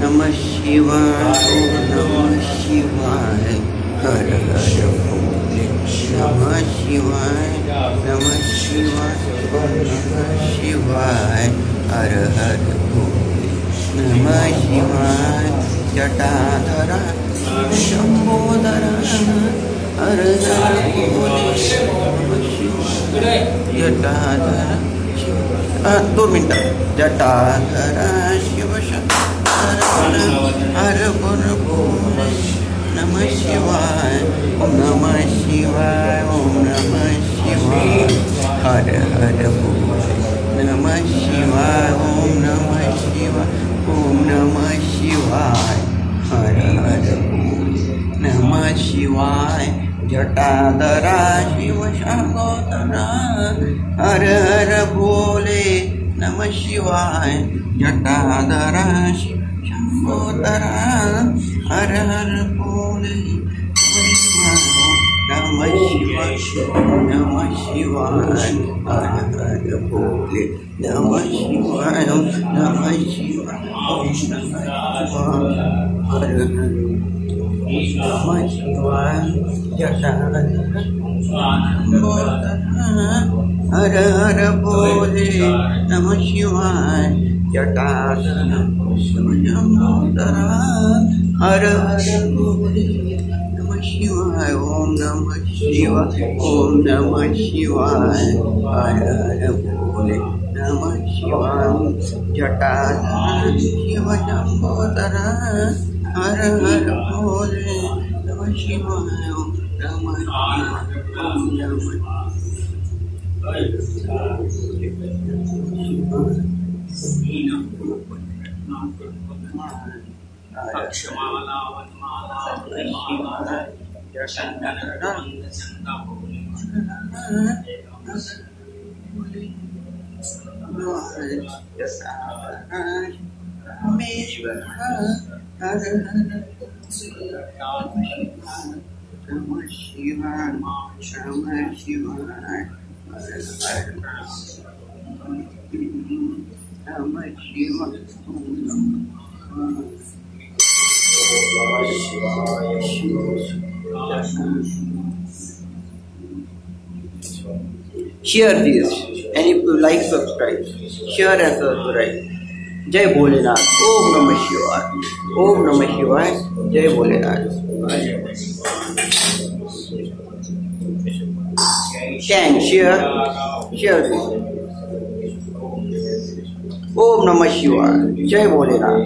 नमः शिवाय ओम नमः शिवाय हर हर भोले नमः शिवाय नमः शिवाय ओम नमः शिवाय हर हर भोले नमः शिवाय जटाधरा शंभोधरा हर हर भोले नमः शिवाय जटाधरा 2 मिनटं जटाधरा शिव शंकर हर हर भोले नमः शिवाय ओम नमः शिवाय ओम नमः शिवाय हर हर भोले नमः शिवाय ओम नमः शिवाय ओम नमः शिवाय हर हर भोले नमः शिवाय जटाधरा शिव शंभोधरा हर हर भोले नमः शिवाय जटाधरा शिव शंभोधरा हर हर भोले नमः शिवाय नमः शिवाय हर हर भोले नमः शिवाय नमः शिवाय हर हर नमः शिवाय जटाधरा हर हर भोले नमः शिवाय जटाधरा शंभोधरा हर हर भोले नमः शिवाय ओम नमः शिवाय ओम नमः शिवाय हर हर भोले नमः शिवाय जटाधरा शिव शंभोधरा हर हर भोले नमः शिवाय ओम नमः नमः शिवाय नमः शिवाय नमः शिवाय Share this and if you like subscribe share and subscribe जय भोलेनाथ ओम नमः शिवाय ओम नमः शिवाय जय भोलेनाथ Thanks, share this. ओम नमः शिवाय जय भोलेनाथ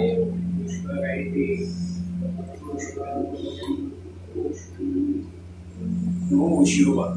नमो शिवाय